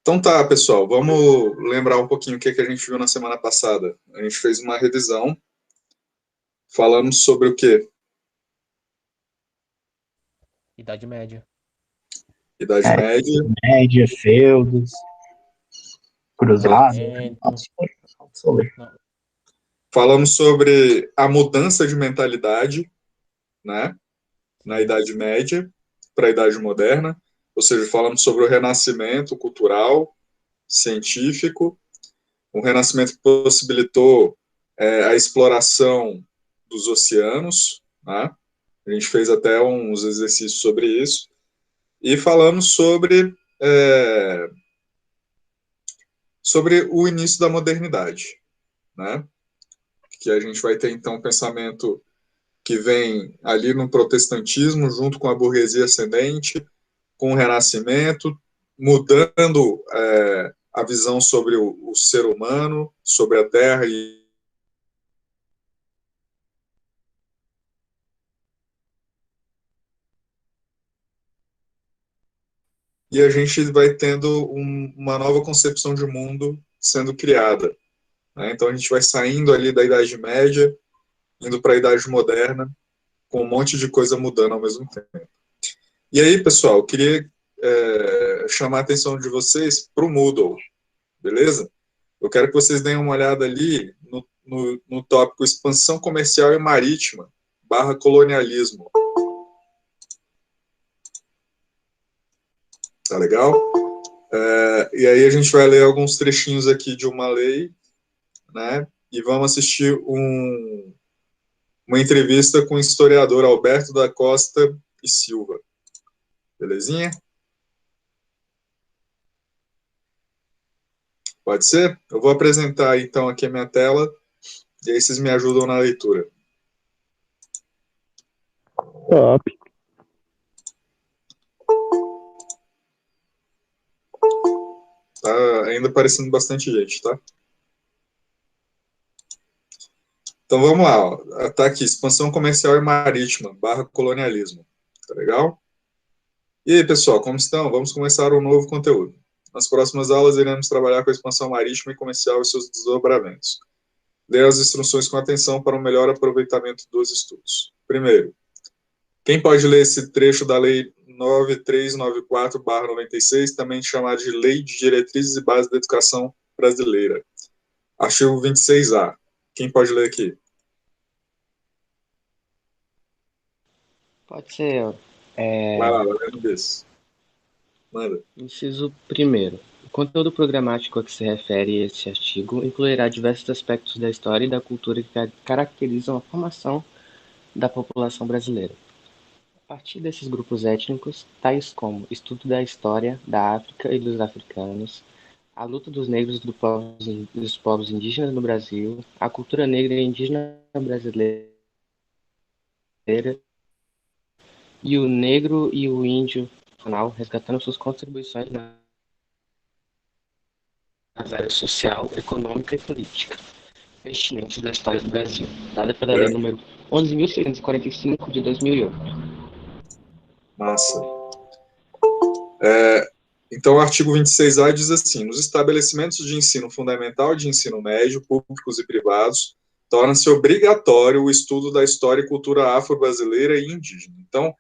Então tá, pessoal, vamos lembrar um pouquinho o que a gente viu na semana passada. A gente fez uma revisão, falamos sobre o quê? Idade Média. Idade Média. Média, feudos, cruzados. Não. Falamos sobre a mudança de mentalidade, né, na Idade Média para a Idade Moderna, ou seja, falamos sobre o renascimento cultural, científico, um renascimento que possibilitou a exploração dos oceanos, né? A gente fez até uns exercícios sobre isso, e falamos sobre o início da modernidade, né? Que a gente vai ter, então, um pensamento que vem ali no protestantismo, junto com a burguesia ascendente, com o renascimento, mudando a visão sobre o ser humano, sobre a Terra e a gente vai tendo uma nova concepção de mundo sendo criada, né? Então a gente vai saindo ali da Idade Média, indo para a Idade Moderna, com um monte de coisa mudando ao mesmo tempo. E aí, pessoal, eu queria chamar a atenção de vocês para o Moodle, beleza? Eu quero que vocês deem uma olhada ali no tópico expansão comercial e marítima / colonialismo. Tá legal? E aí a gente vai ler alguns trechinhos aqui de uma lei, né? E vamos assistir uma entrevista com o historiador Alberto da Costa e Silva. Belezinha? Pode ser? Eu vou apresentar então aqui a minha tela e aí vocês me ajudam na leitura. Top. Tá ainda aparecendo bastante gente, tá? Então vamos lá, ó. Tá aqui, expansão comercial e marítima / colonialismo. Tá legal? E aí, pessoal, como estão? Vamos começar um novo conteúdo. Nas próximas aulas, iremos trabalhar com a expansão marítima e comercial e seus desdobramentos. Leia as instruções com atenção para um melhor aproveitamento dos estudos. Primeiro, quem pode ler esse trecho da Lei 9394/96, também chamada de Lei de Diretrizes e Bases da Educação Brasileira? Artigo 26A. Quem pode ler aqui? Pode ser. Vai lá, lendo desse. Manda. Inciso 1º. O conteúdo programático a que se refere este artigo incluirá diversos aspectos da história e da cultura que caracterizam a formação da população brasileira. A partir desses grupos étnicos, tais como estudo da história da África e dos africanos, a luta dos negros e dos povos indígenas no Brasil, a cultura negra e indígena brasileira e o negro e o índio nacional, resgatando suas contribuições nas áreas social, econômica e política pertinentes da história do Brasil, dada pela Lei nº 11.645 de 2008. Massa. Então, o artigo 26A diz assim: nos estabelecimentos de ensino fundamental e de ensino médio, públicos e privados, torna-se obrigatório o estudo da história e cultura afro-brasileira e indígena. Então,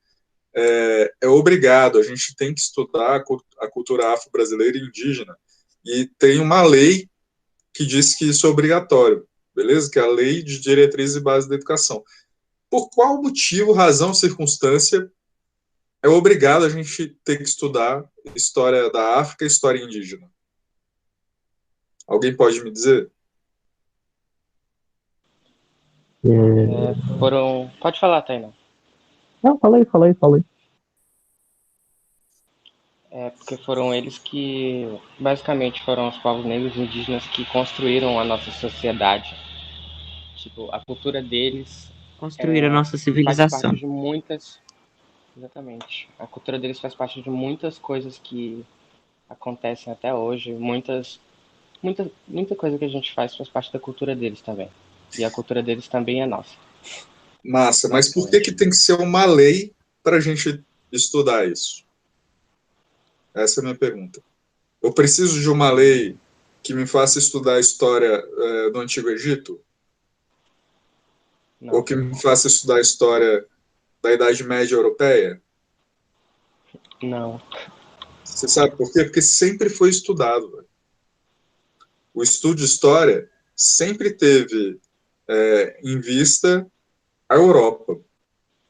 é obrigado, a gente tem que estudar a cultura afro-brasileira e indígena. E tem uma lei que diz que isso é obrigatório, beleza? Que é a Lei de Diretrizes e Bases da Educação. Por qual motivo, razão, circunstância é obrigado a gente ter que estudar história da África e história indígena? Alguém pode me dizer? Pode falar, Tainá. Não, falei. Porque foram eles que, basicamente, foram os povos negros e indígenas que construíram a nossa sociedade. Tipo, a cultura deles Construir a nossa faz civilização. parte de muitas... Exatamente. A cultura deles faz parte de muitas coisas que acontecem até hoje. Muita coisa que a gente faz parte da cultura deles também. E a cultura deles também é nossa. Massa, mas por que tem que ser uma lei para a gente estudar isso? Essa é a minha pergunta. Eu preciso de uma lei que me faça estudar a história do Antigo Egito? Não. Ou que me faça estudar a história da Idade Média Europeia? Não. Você sabe por quê? Porque sempre foi estudado. Velho. O estudo de história sempre teve em vista a Europa,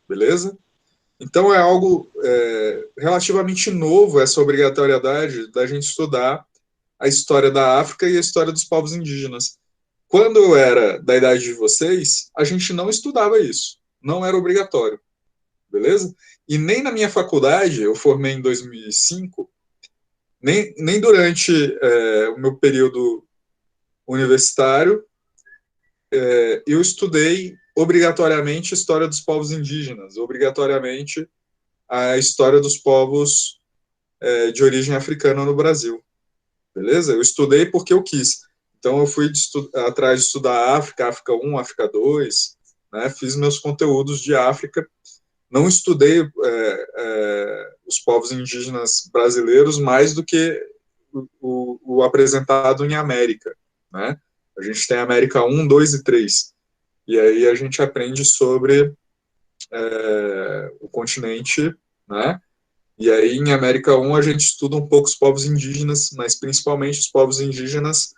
beleza? Então é algo relativamente novo essa obrigatoriedade da gente estudar a história da África e a história dos povos indígenas. Quando eu era da idade de vocês, a gente não estudava isso, não era obrigatório, beleza? E nem na minha faculdade, eu formei em 2005, nem durante o meu período universitário, eu estudei obrigatoriamente a história dos povos indígenas, obrigatoriamente a história dos povos de origem africana no Brasil, beleza? Eu estudei porque eu quis. Então, eu fui atrás de estudar África, África 1, África 2, né? Fiz meus conteúdos de África. Não estudei os povos indígenas brasileiros mais do que o apresentado em América, né? A gente tem América 1, 2 e 3. E aí a gente aprende sobre o continente, né? E aí em América 1 a gente estuda um pouco os povos indígenas, mas principalmente os povos indígenas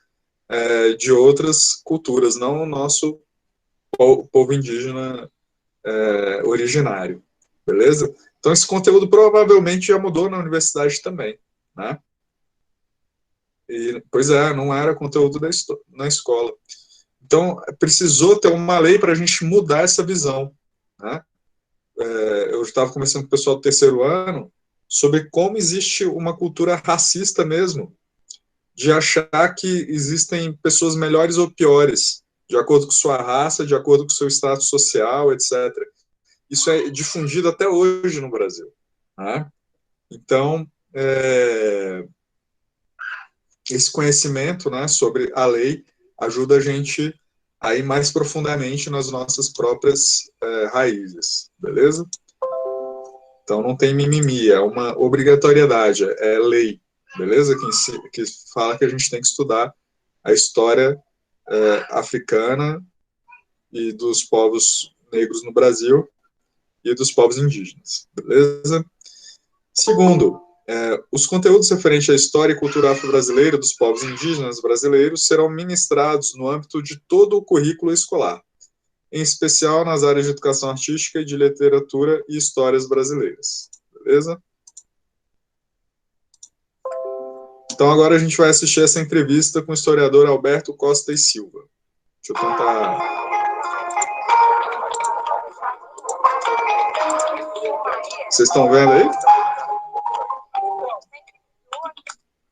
de outras culturas, não o nosso povo indígena originário, beleza? Então esse conteúdo provavelmente já mudou na universidade também, né? E, pois não era conteúdo na escola. Então precisou ter uma lei para a gente mudar essa visão, né? Eu estava conversando com o pessoal do terceiro ano sobre como existe uma cultura racista mesmo, de achar que existem pessoas melhores ou piores, de acordo com sua raça, de acordo com seu status social, etc. Isso é difundido até hoje no Brasil, né? Então, esse conhecimento, né, sobre a lei ajuda a gente a ir mais profundamente nas nossas próprias raízes, beleza? Então, não tem mimimi, é uma obrigatoriedade, é lei, beleza? Que fala que a gente tem que estudar a história africana e dos povos negros no Brasil e dos povos indígenas, beleza? Segundo, os conteúdos referentes à história e cultura afro-brasileira dos povos indígenas brasileiros serão ministrados no âmbito de todo o currículo escolar, em especial nas áreas de educação artística e de literatura e histórias brasileiras, beleza? Então agora a gente vai assistir essa entrevista com o historiador Alberto Costa e Silva. Deixa eu tentar... Vocês estão vendo aí?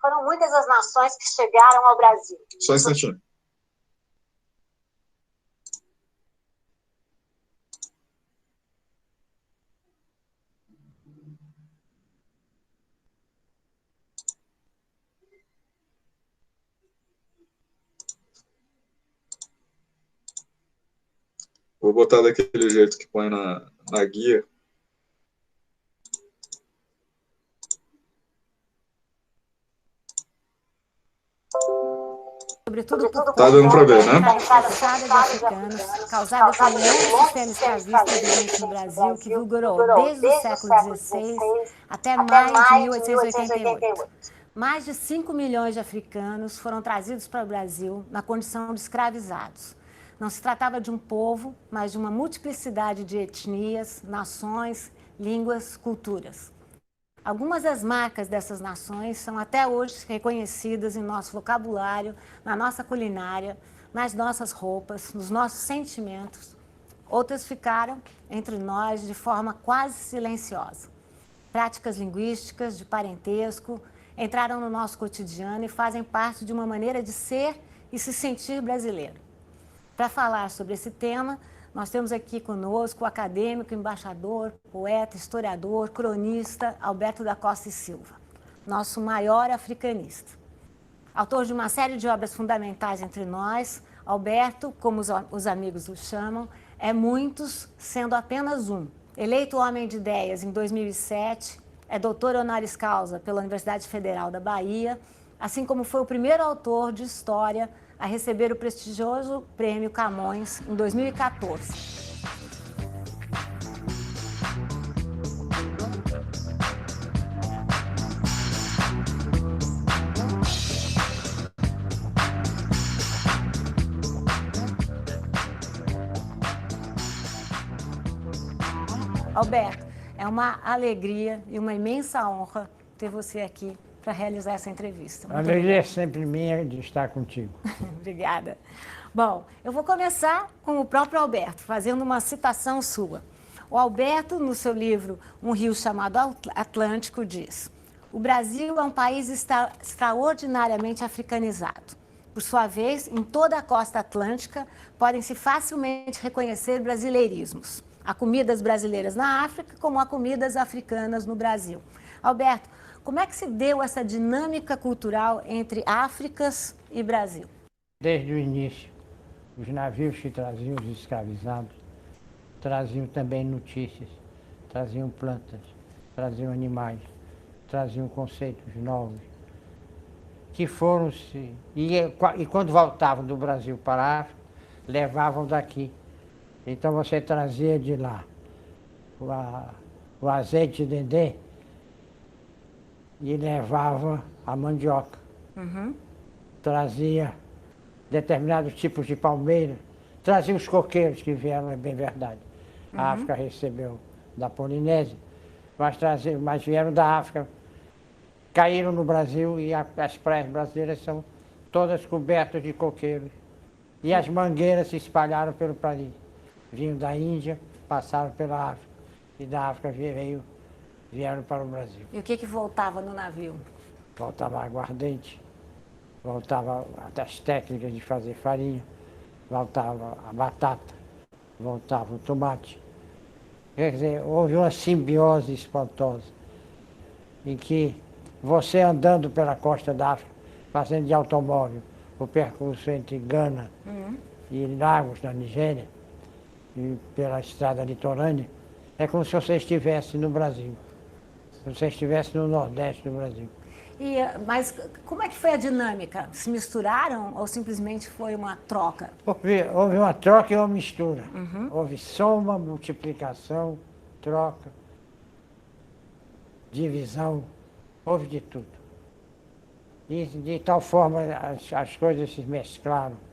Foram muitas as nações que chegaram ao Brasil. Só um instantinho. Vou botar daquele jeito que põe na guia. Sobretudo por Tá dando para ver, né? da entrada de africanos, causada pelo longo sistema escravista vigente no Brasil, que vigorou desde o século XVI até maio de 1888. Mais de 5 milhões de africanos foram trazidos para o Brasil na condição de escravizados. Não se tratava de um povo, mas de uma multiplicidade de etnias, nações, línguas, culturas. Algumas das marcas dessas nações são até hoje reconhecidas em nosso vocabulário, na nossa culinária, nas nossas roupas, nos nossos sentimentos. Outras ficaram entre nós de forma quase silenciosa. Práticas linguísticas, de parentesco, entraram no nosso cotidiano e fazem parte de uma maneira de ser e se sentir brasileiro. Para falar sobre esse tema, nós temos aqui conosco o acadêmico, embaixador, poeta, historiador, cronista, Alberto da Costa e Silva, nosso maior africanista. Autor de uma série de obras fundamentais entre nós, Alberto, como os amigos o chamam, é muitos, sendo apenas um. Eleito homem de ideias em 2007, é doutor honoris causa pela Universidade Federal da Bahia, assim como foi o primeiro autor de história a receber o prestigioso Prêmio Camões em 2014. Alberto, é uma alegria e uma imensa honra ter você aqui para realizar essa entrevista. A alegria é sempre minha de estar contigo. Obrigada. Bom, eu vou começar com o próprio Alberto, fazendo uma citação sua. O Alberto, no seu livro Um Rio Chamado Atlântico, diz: o Brasil é um país extraordinariamente africanizado. Por sua vez, em toda a costa atlântica, podem-se facilmente reconhecer brasileirismos. Há comidas brasileiras na África, como há comidas africanas no Brasil. Alberto, como é que se deu essa dinâmica cultural entre Áfricas e Brasil? Desde o início, os navios que traziam os escravizados traziam também notícias, traziam plantas, traziam animais, traziam conceitos novos, que foram-se... E quando voltavam do Brasil para a África, levavam daqui. Então você trazia de lá o azeite de dendê e levava a mandioca. Trazia determinados tipos de palmeira, trazia os coqueiros que vieram, é bem verdade. A África recebeu da Polinésia, mas vieram da África, caíram no Brasil e as praias brasileiras são todas cobertas de coqueiros. E as mangueiras se espalharam pelo país. Vinham da Índia, passaram pela África, e da África vieram para o Brasil. E o que voltava no navio? Voltava aguardente, voltava as técnicas de fazer farinha, voltava a batata, voltava o tomate. Quer dizer, houve uma simbiose espantosa, em que você andando pela costa da África, fazendo de automóvel o percurso entre Gana e Lagos, na Nigéria, e pela estrada litorânea, é como se você estivesse no Brasil, se você estivesse no Nordeste do Brasil. Mas como é que foi a dinâmica? Se misturaram ou simplesmente foi uma troca? Houve uma troca e uma mistura. Houve soma, multiplicação, troca, divisão, houve de tudo. E de tal forma as coisas se mesclaram.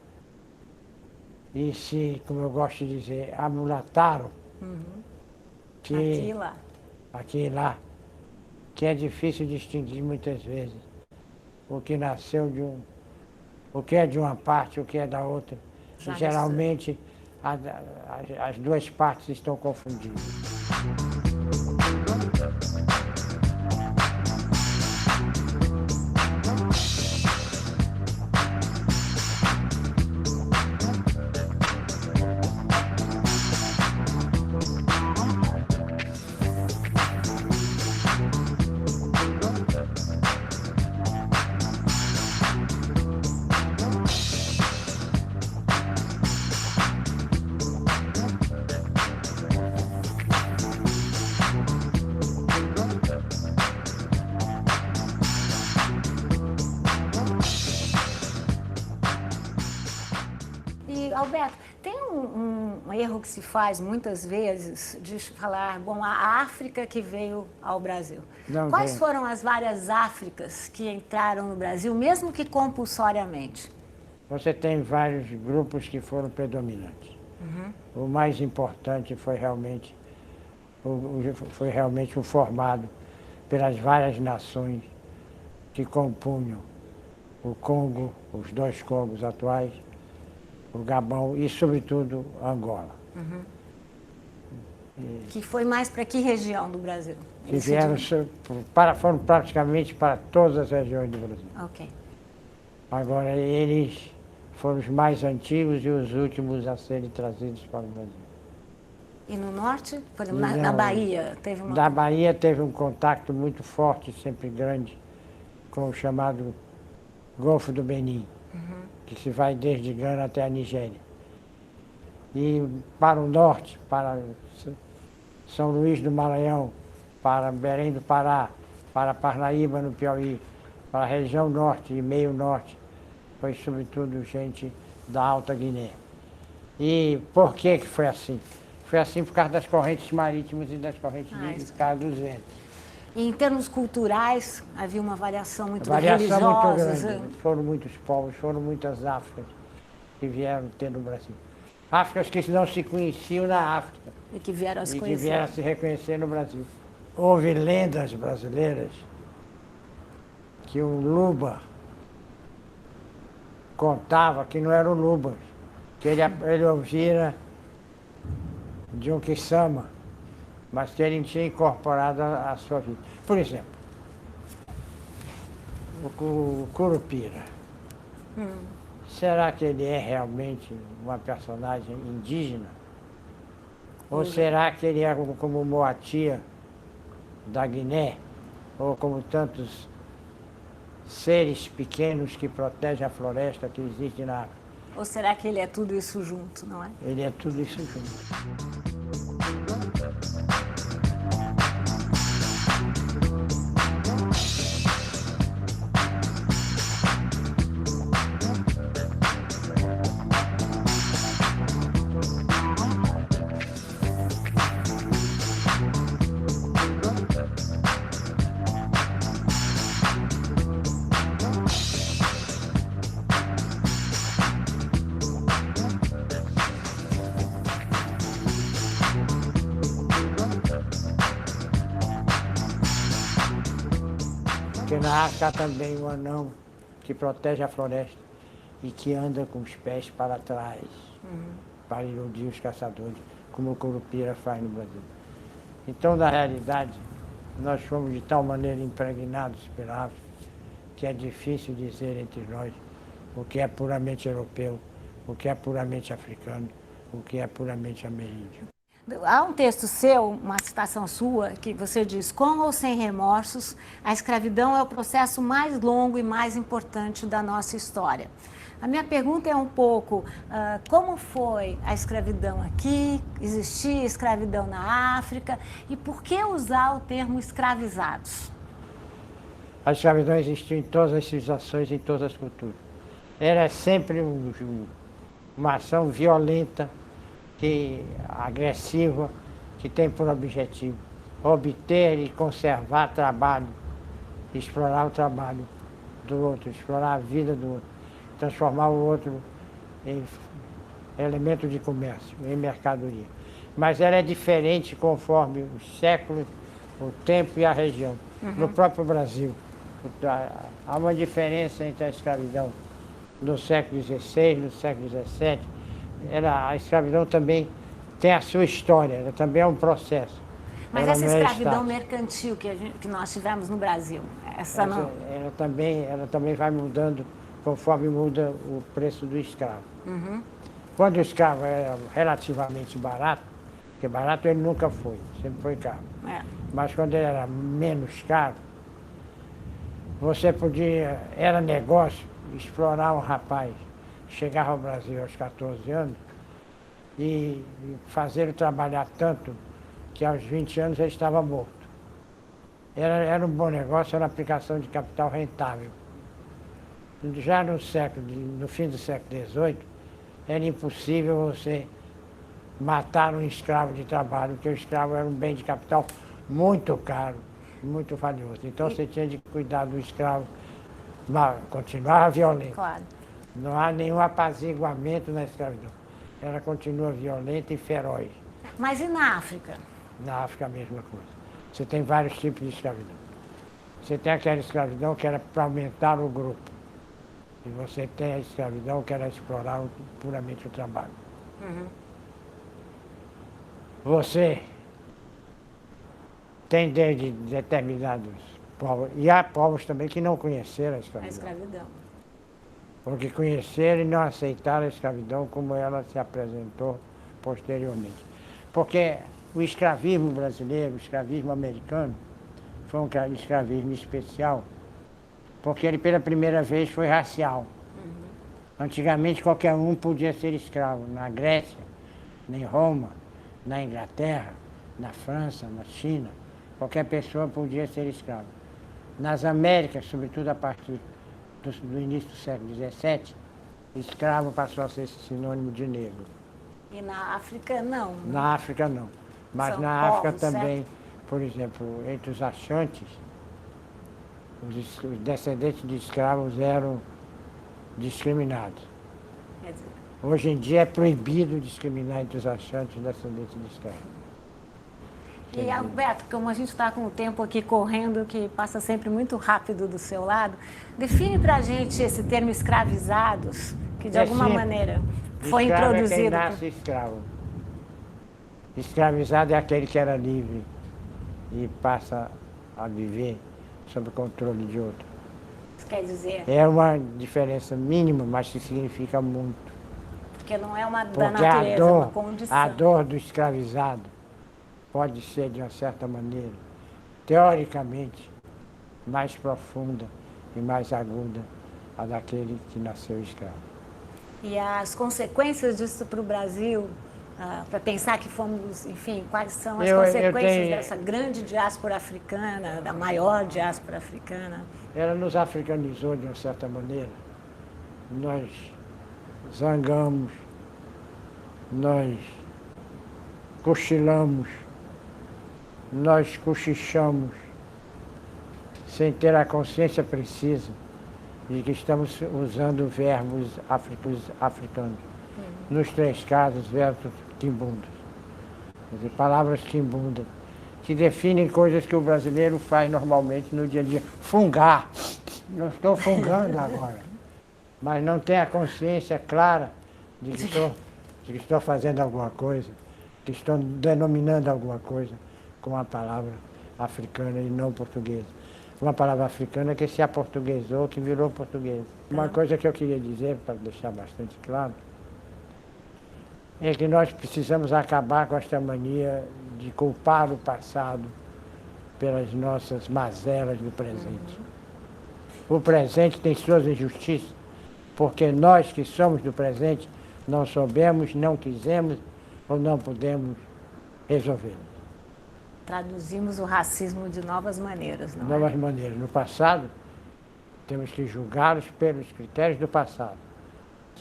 E se, como eu gosto de dizer, amulataram, que aqui e lá, que é difícil distinguir muitas vezes o que nasceu o que é de uma parte, o que é da outra. E, geralmente as duas partes estão confundidas. Alberto, tem um erro que se faz muitas vezes de falar, bom, a África que veio ao Brasil. Quais foram as várias Áfricas que entraram no Brasil, mesmo que compulsoriamente? Você tem vários grupos que foram predominantes. O mais importante foi realmente o formado pelas várias nações que compunham o Congo, os dois Congos atuais, o Gabão e, sobretudo, Angola. Que foi mais para que região do Brasil? Que vieram, foram praticamente para todas as regiões do Brasil. Ok. Agora, eles foram os mais antigos e os últimos a serem trazidos para o Brasil. E no norte? Por exemplo, na Bahia? Teve uma... Da Bahia teve um contato muito forte, sempre grande, com o chamado Golfo do Benin, que se vai desde Gana até a Nigéria. E para o norte, para São Luís do Maranhão, para Belém do Pará, para Parnaíba, no Piauí, para a região norte e meio norte, foi sobretudo gente da Alta Guiné. E por que foi assim? Foi assim por causa das correntes marítimas e das correntes por causa dos ventos. E em termos culturais, havia uma variação muito Variação muito religiosa. grande. Foram muitos povos, foram muitas Áfricas que vieram ter no Brasil. Áfricas que não se conheciam na África. E que vieram a se E que conhecer. vieram a se reconhecer no Brasil. Houve lendas brasileiras que o Luba contava que não era o Luba, que ele ouvira de um Kisama, mas que ele tinha incorporado a sua vida. Por exemplo, o Curupira. Será que ele é realmente uma personagem indígena? Ou será que ele é como Moatia da Guiné? Ou como tantos seres pequenos que protegem a floresta que existe na África? Ou será que ele é tudo isso junto, não é? Ele é tudo isso junto. Porque na África há também um anão que protege a floresta e que anda com os pés para trás, para iludir os caçadores, como o Curupira faz no Brasil. Então, na realidade, nós fomos de tal maneira impregnados pela África que é difícil dizer entre nós o que é puramente europeu, o que é puramente africano, o que é puramente ameríndio. Há um texto seu, uma citação sua, que você diz: com ou sem remorsos, a escravidão é o processo mais longo e mais importante da nossa história. A minha pergunta é um pouco, como foi a escravidão aqui? Existia escravidão na África? E por que usar o termo escravizados? A escravidão existiu em todas as civilizações, em todas as culturas. Era sempre uma ação violenta, agressiva, que tem por objetivo obter e conservar trabalho, explorar o trabalho do outro, explorar a vida do outro, transformar o outro em elemento de comércio, em mercadoria. Mas ela é diferente conforme os séculos, o tempo e a região. No próprio Brasil, há uma diferença entre a escravidão no século XVI, no século XVII. A escravidão também tem a sua história, ela também é um processo. Mas ela essa não é escravidão estática. mercantil que nós tivemos no Brasil, essa não? Ela também vai mudando conforme muda o preço do escravo. Quando o escravo era relativamente barato, porque barato ele nunca foi, sempre foi caro. Mas quando ele era menos caro, você era negócio, explorar um rapaz, chegava ao Brasil aos 14 anos e fazer-o trabalhar tanto que aos 20 anos ele estava morto. Era um bom negócio, era uma aplicação de capital rentável. Já no fim do século XVIII, era impossível você matar um escravo de trabalho, porque o escravo era um bem de capital muito caro, muito valioso. Então você tinha de cuidar do escravo, mas continuava violento. Claro. Não há nenhum apaziguamento na escravidão. Ela continua violenta e feroz. Mas e na África? Na África a mesma coisa. Você tem vários tipos de escravidão. Você tem aquela escravidão que era para aumentar o grupo. E você tem a escravidão que era explorar puramente o trabalho. Você tem desde determinados povos, e há povos também que não conheceram a A escravidão. escravidão. Porque conheceram e não aceitaram a escravidão como ela se apresentou posteriormente. Porque o escravismo brasileiro, o escravismo americano, foi um escravismo especial, porque ele pela primeira vez foi racial. Antigamente qualquer um podia ser escravo, na Grécia, em Roma, na Inglaterra, na França, na China, qualquer pessoa podia ser escravo. Nas Américas, sobretudo a partir do início do século XVII, escravo passou a ser sinônimo de negro. E na África, não. Né? Na África, não. Mas São na África povos, também, por exemplo, entre os Achantes, os descendentes de escravos eram discriminados. Quer dizer, Hoje em dia é proibido discriminar entre os Achantes e descendentes de escravos. e Alberto, como a gente está com o tempo aqui correndo, que passa sempre muito rápido do seu lado, define para a gente esse termo escravizados, que de alguma simples. maneira foi Escravo introduzido. É quem nasce escravo. Escravizado é aquele que era livre e passa a viver sob o controle de outro. Isso quer dizer, É uma diferença mínima, mas que significa muito. porque não é uma da Porque natureza, é uma condição. a dor do escravizado pode ser, de uma certa maneira, teoricamente, mais profunda e mais aguda a daquele que nasceu escravo. E as consequências disso para o Brasil, para pensar que fomos, enfim, quais são as consequências dessa grande diáspora africana, da maior diáspora africana? Ela nos africanizou de uma certa maneira. Nós zangamos, nós cochilamos, nós cochichamos, sem ter a consciência precisa de que estamos usando verbos africanos. Nos 3 casos, verbos quimbundos. Quer dizer, palavras quimbundas, que definem coisas que o brasileiro faz normalmente no dia a dia. Fungar. Não estou fungando agora. Mas não tem a consciência clara de que estou fazendo alguma coisa, que estou denominando alguma coisa com a palavra africana e não portuguesa. Uma palavra africana que se aportuguesou, que virou português. Uma coisa que eu queria dizer, para deixar bastante claro, é que nós precisamos acabar com esta mania de culpar o passado pelas nossas mazelas do presente. O presente tem suas injustiças, porque nós que somos do presente não soubemos, não quisemos ou não pudemos resolver. Traduzimos o racismo de novas maneiras, não Novas é? maneiras. No passado, temos que julgá-los pelos critérios do passado.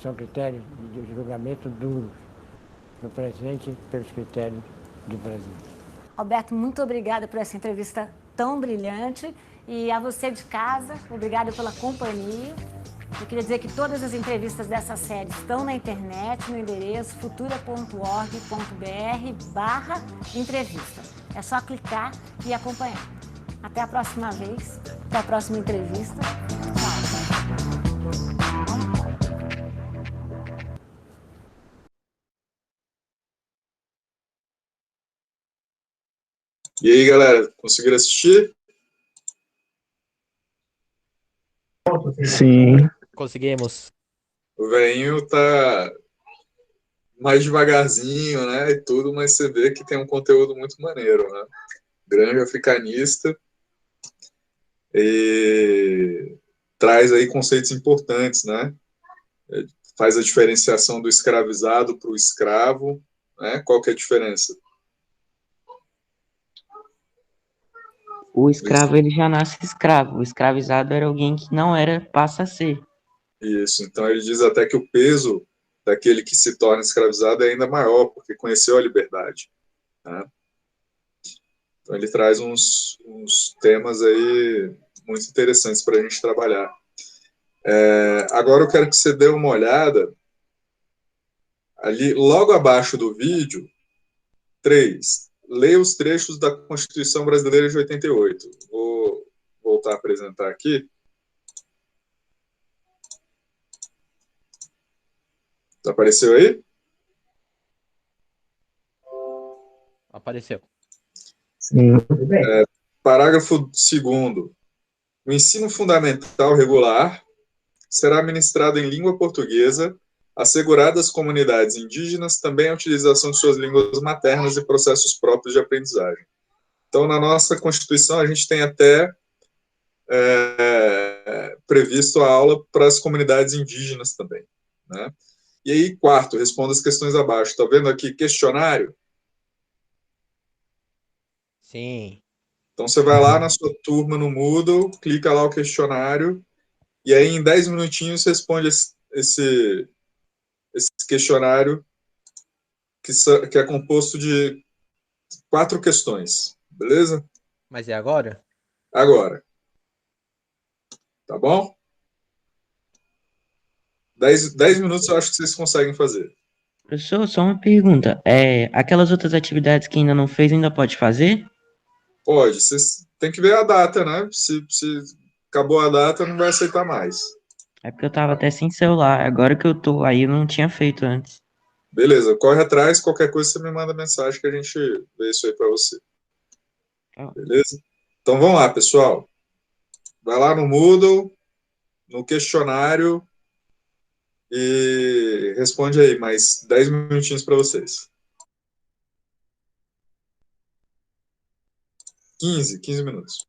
São critérios de julgamento duros. No presente, pelos critérios do presente. Alberto, muito obrigada por essa entrevista tão brilhante. E a você de casa, obrigada pela companhia. Eu queria dizer que todas as entrevistas dessa série estão na internet, no endereço futura.org.br/entrevista. É só clicar e acompanhar. Até a próxima vez, até a próxima entrevista. Tchau. E aí, galera, conseguiram assistir? Sim. Conseguimos. O velhinho tá mais devagarzinho, né, e tudo, mas você vê que tem um conteúdo muito maneiro, né? Grande africanista e traz aí conceitos importantes, né? Faz a diferenciação do escravizado para o escravo, né? Qual que é a diferença? O escravo, ele já nasce escravo. O escravizado era alguém que não era, passa a ser. Isso, então ele diz até que o peso daquele que se torna escravizado é ainda maior, porque conheceu a liberdade, né? Então ele traz uns temas aí muito interessantes para a gente trabalhar. Agora eu quero que você dê uma olhada ali, logo abaixo do vídeo, 3. Leia os trechos da Constituição Brasileira de 88. Vou voltar a apresentar aqui. Apareceu aí? Apareceu. Sim, tudo bem. Parágrafo 2º. O ensino fundamental regular será ministrado em língua portuguesa, assegurada às comunidades indígenas também a utilização de suas línguas maternas e processos próprios de aprendizagem. Então, na nossa Constituição, a gente tem até previsto a aula para as comunidades indígenas também, né? E aí, 4º, responda as questões abaixo. Está vendo aqui questionário? Sim. Então, você vai lá na sua turma no Moodle, clica lá o questionário, e aí em 10 minutinhos você responde esse questionário que é composto de 4 questões, beleza? Mas é agora? Agora, tá bom? 10 minutos eu acho que vocês conseguem fazer. Professor, só uma pergunta. Aquelas outras atividades que ainda não fez, ainda pode fazer? Pode, vocês tem que ver a data, né? Se acabou a data, não vai aceitar mais. É porque eu tava até sem celular. Agora que eu tô aí, eu não tinha feito antes. Beleza, corre atrás, qualquer coisa você me manda mensagem que a gente vê isso aí para você. Tá. Beleza? Então vamos lá, pessoal. Vai lá no Moodle, no questionário e responde aí, mais 10 minutinhos para vocês. 15 minutos.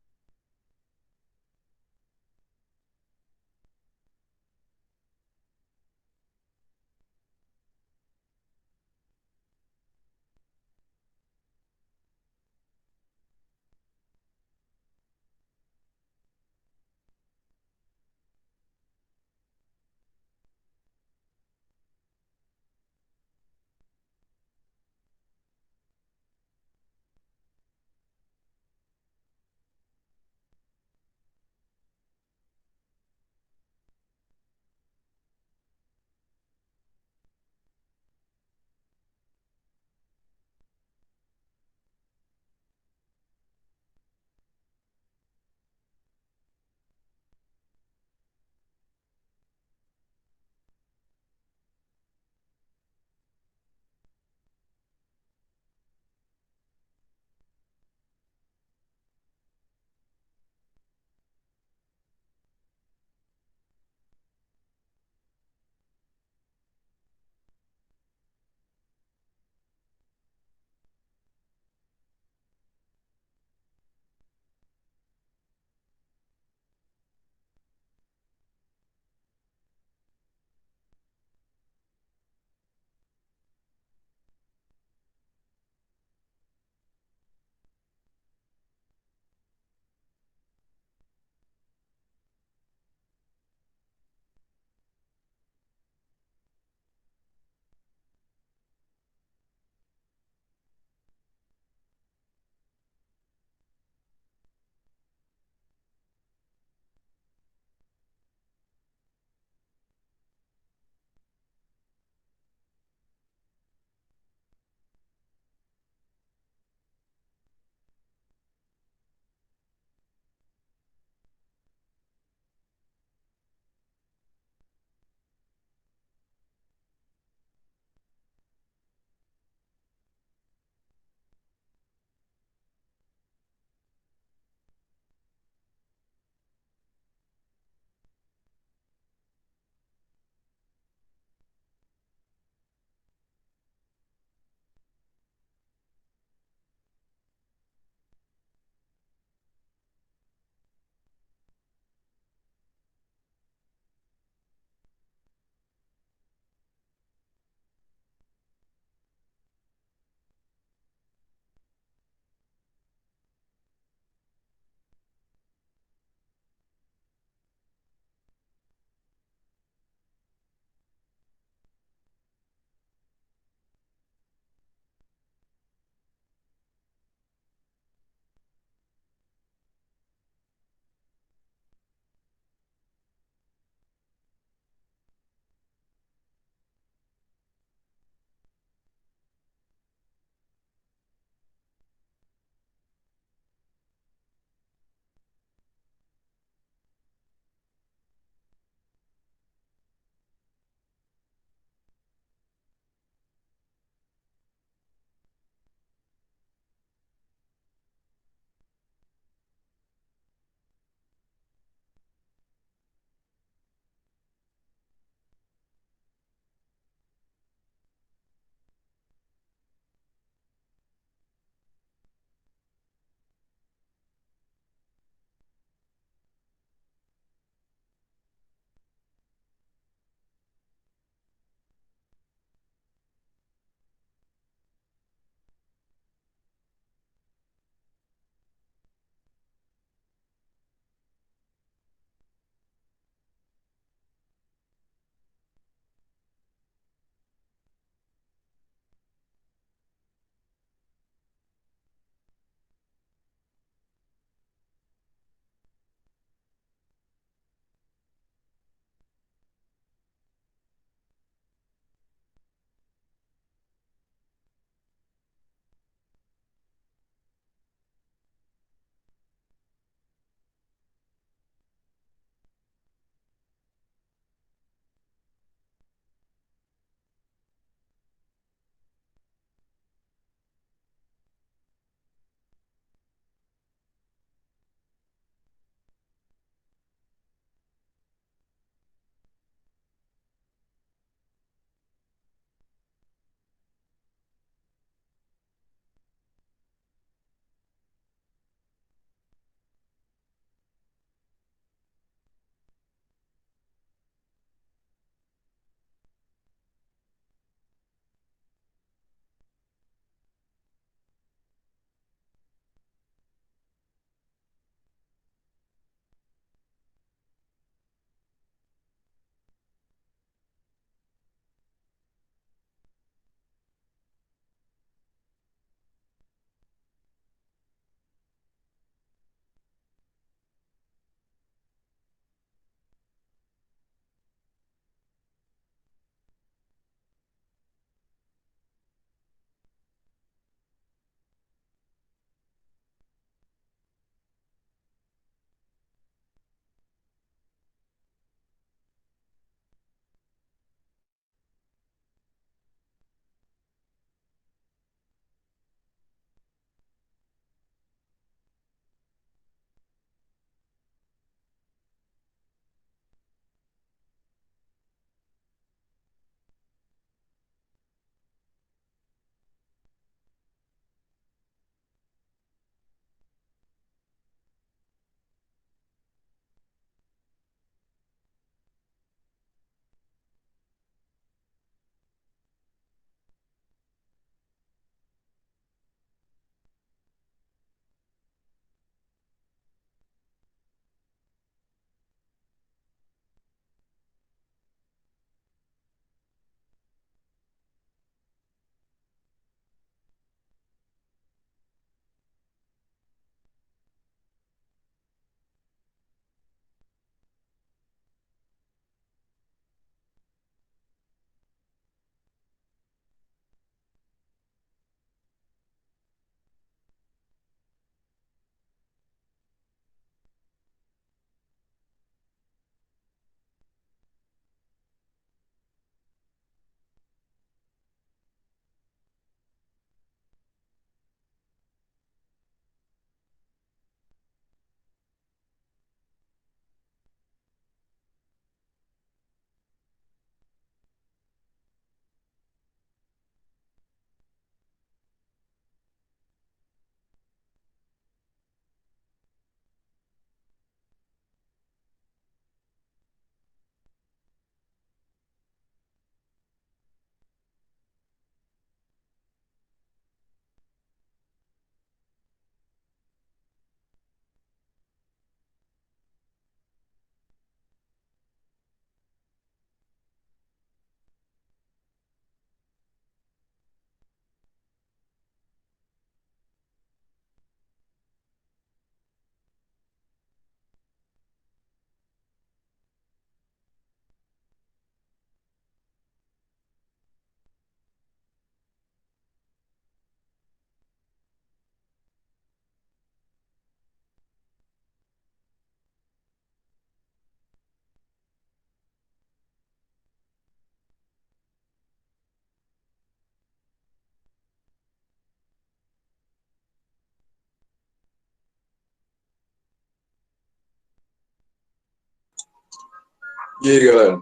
E aí, galera?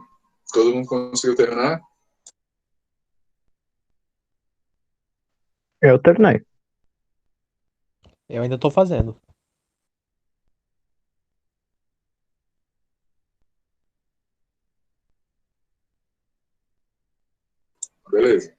Todo mundo conseguiu terminar? Eu terminei. Eu ainda tô fazendo. Beleza.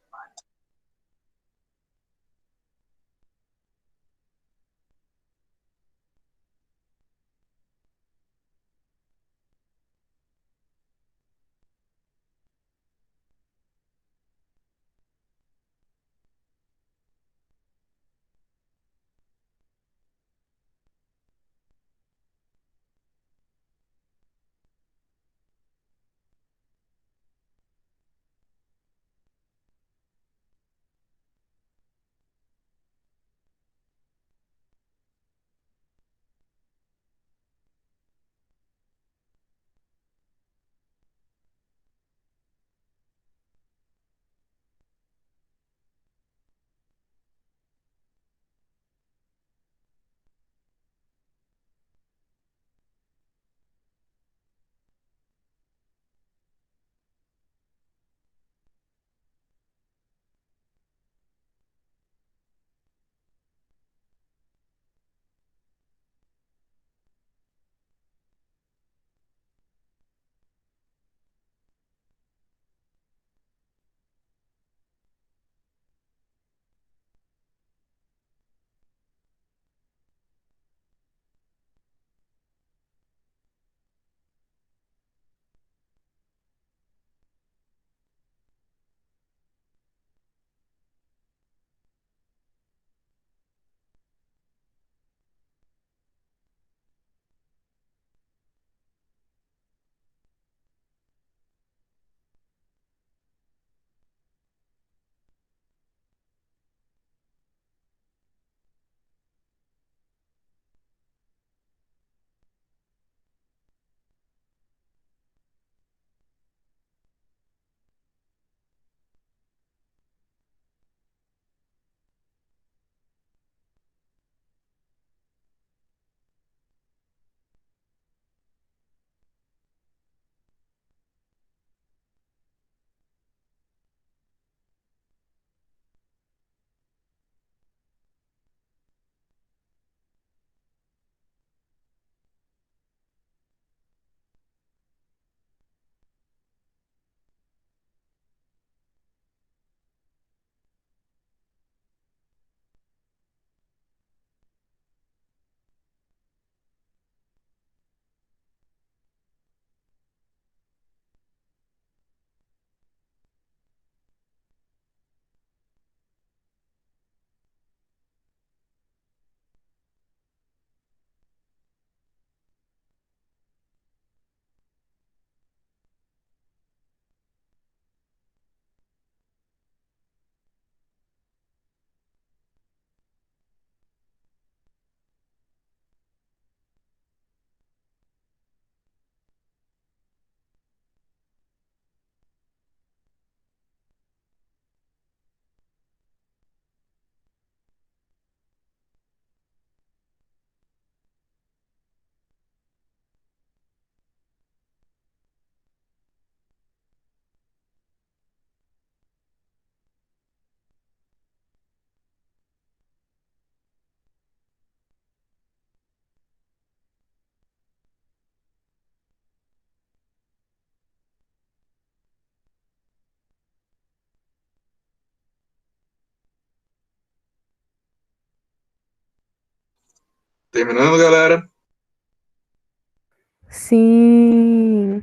Terminando, galera? Sim.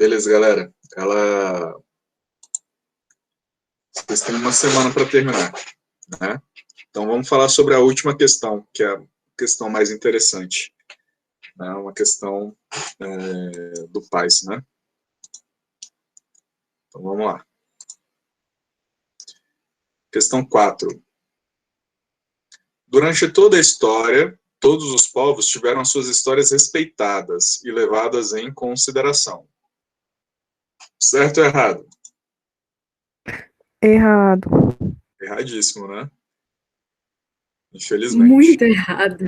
Beleza, galera. Vocês têm uma semana para terminar, né? Então vamos falar sobre a última questão, que é a questão mais interessante, né? Uma questão do PAIS, né? Então vamos lá. Questão 4. Durante toda a história, todos os povos tiveram suas histórias respeitadas e levadas em consideração. Certo ou errado? Errado. Erradíssimo, né? Infelizmente. Muito errado.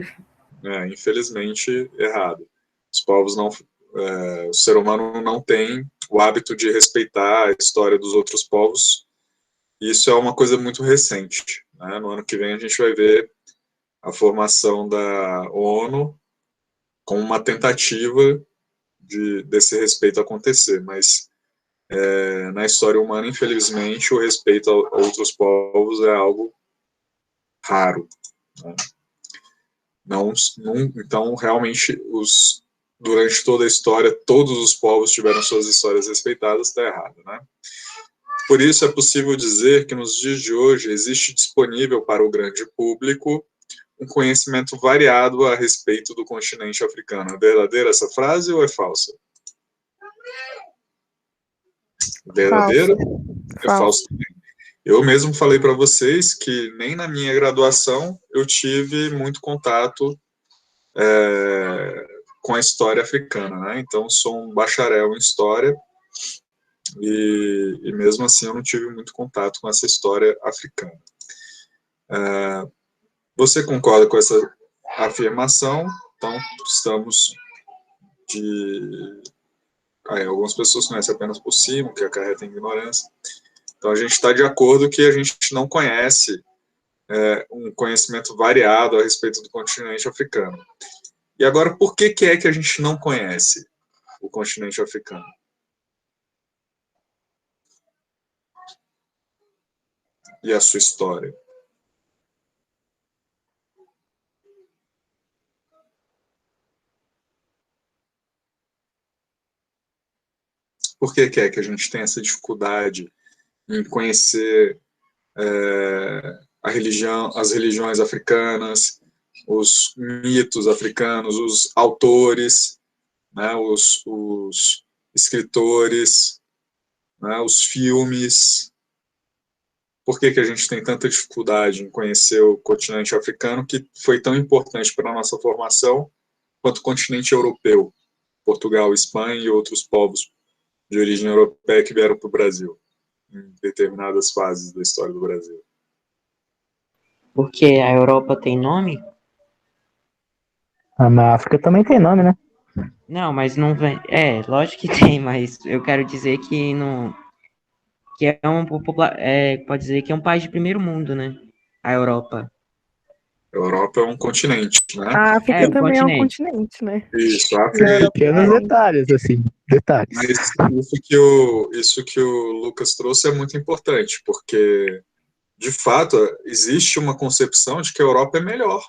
Infelizmente, errado. Os povos não... o ser humano não tem o hábito de respeitar a história dos outros povos. Isso é uma coisa muito recente, né? No ano que vem a gente vai ver a formação da ONU como uma tentativa desse respeito acontecer, mas na história humana, infelizmente, o respeito a outros povos é algo raro, né? Então, realmente, durante toda a história, todos os povos tiveram suas histórias respeitadas, está errado, né? Por isso, é possível dizer que nos dias de hoje existe disponível para o grande público um conhecimento variado a respeito do continente africano. É verdadeira essa frase ou é falsa? Verdadeira? É falsa também. Eu mesmo falei para vocês que nem na minha graduação eu tive muito contato com a história africana, né? Então, sou um bacharel em história e mesmo assim eu não tive muito contato com essa história africana. Você concorda com essa afirmação? Então, estamos algumas pessoas conhecem apenas por cima, que acarreta ignorância. Então, a gente está de acordo que a gente não conhece um conhecimento variado a respeito do continente africano. E agora, por que é que a gente não conhece o continente africano? E a sua história? Por que é que a gente tem essa dificuldade em conhecer as religiões africanas, os mitos africanos, os autores, né, os escritores, né, os filmes? Por que a gente tem tanta dificuldade em conhecer o continente africano, que foi tão importante para a nossa formação quanto o continente europeu, Portugal, Espanha e outros povos de origem europeia que vieram para o Brasil, em determinadas fases da história do Brasil? Porque a Europa tem nome? Na África também tem nome, né? Não, mas não vem. Lógico que tem, mas eu quero dizer que não. Que pode dizer que é um país de primeiro mundo, né? A Europa. A Europa é um continente, né? A África o também é um continente. continente, né? Isso, a África. Pequenos detalhes, assim, detalhes. Mas isso que o Lucas trouxe é muito importante, porque, de fato, existe uma concepção de que a Europa é melhor.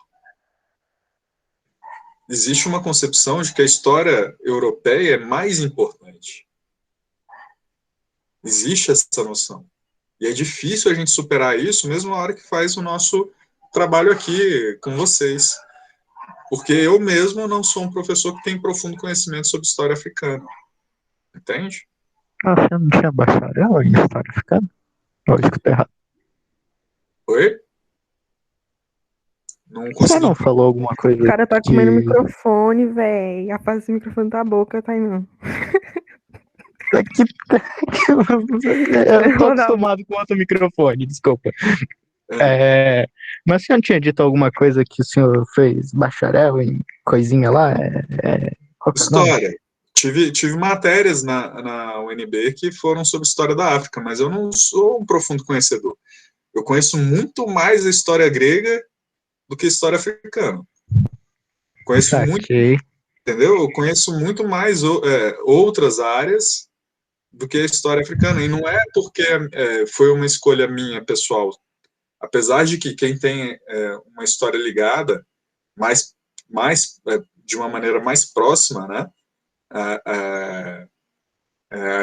Existe uma concepção de que a história europeia é mais importante. Existe essa noção. E é difícil a gente superar isso, mesmo na hora que faz o nosso trabalho aqui com vocês. Porque eu mesmo não sou um professor que tem profundo conhecimento sobre história africana. Entende? Você não tinha bacharel em história africana? Lógico que tá errado. Oi? Não Você consegui. não falou alguma coisa O cara tá comendo o microfone, véi. Afasta o microfone da boca, tá aí não. Eu tô acostumado com outro microfone, desculpa. Mas você não tinha dito alguma coisa que o senhor fez bacharel em coisinha lá? História. Tive matérias na UNB que foram sobre história da África, mas eu não sou um profundo conhecedor. Eu conheço muito mais a história grega do que a história africana. Conheço muito, entendeu? Eu conheço muito mais outras áreas do que a história africana. E não é porque foi uma escolha minha, pessoal. Apesar de que quem tem uma história ligada, de uma maneira mais próxima, né,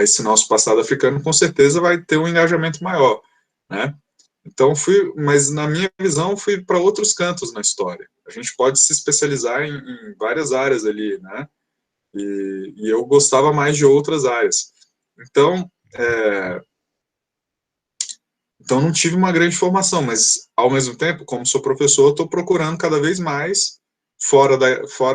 esse nosso passado africano, com certeza vai ter um engajamento maior, né? Então, mas na minha visão, fui para outros cantos na história. A gente pode se especializar em várias áreas ali, né? E eu gostava mais de outras áreas. Então, então não tive uma grande formação, mas ao mesmo tempo, como sou professor, estou procurando cada vez mais, fora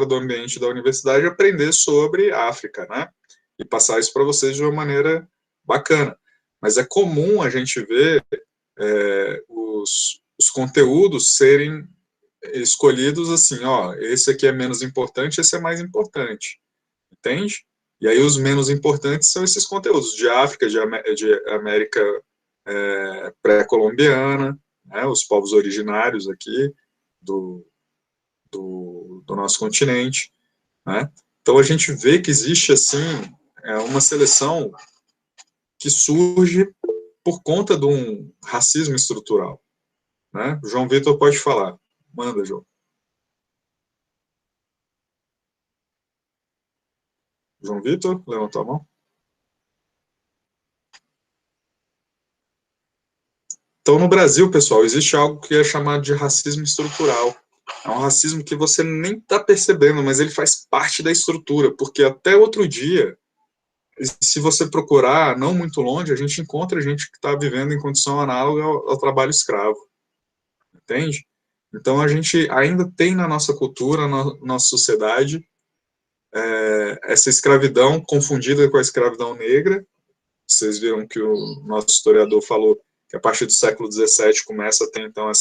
do ambiente da universidade, aprender sobre África, né? E passar isso para vocês de uma maneira bacana. Mas é comum a gente ver os conteúdos serem escolhidos assim, ó, esse aqui é menos importante, esse é mais importante, entende? E aí os menos importantes são esses conteúdos de África, de América pré-colombiana, né, os povos originários aqui do nosso continente, né? Então a gente vê que existe assim uma seleção que surge por conta de um racismo estrutural, né? O João Vitor pode falar. Manda, João. João Vitor, levantou a mão. Então, no Brasil, pessoal, existe algo que é chamado de racismo estrutural. É um racismo que você nem está percebendo, mas ele faz parte da estrutura, porque até outro dia, se você procurar, não muito longe, a gente encontra gente que está vivendo em condição análoga ao trabalho escravo. Entende? Então, a gente ainda tem na nossa cultura, na nossa sociedade, essa escravidão confundida com a escravidão negra. Vocês viram que o nosso historiador falou que a partir do século XVII começa a ter, então,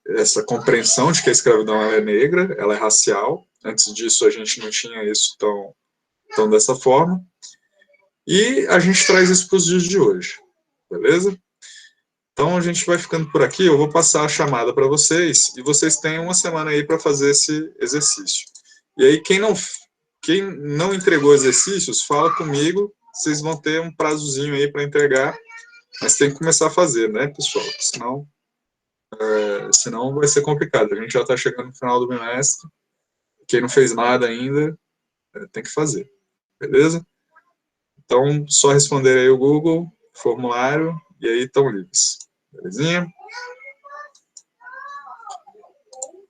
essa compreensão de que a escravidão ela é negra, ela é racial. Antes disso, a gente não tinha isso tão dessa forma. E a gente traz isso para os dias de hoje, beleza? Então, a gente vai ficando por aqui. Eu vou passar a chamada para vocês e vocês têm uma semana aí para fazer esse exercício. E aí, quem não entregou exercícios, fala comigo. Vocês vão ter um prazozinho aí para entregar, mas tem que começar a fazer, né, pessoal? Senão vai ser complicado. A gente já está chegando no final do bimestre. Quem não fez nada ainda, tem que fazer. Beleza? Então, só responder aí o Google, formulário, e aí estão livres. Belezinha?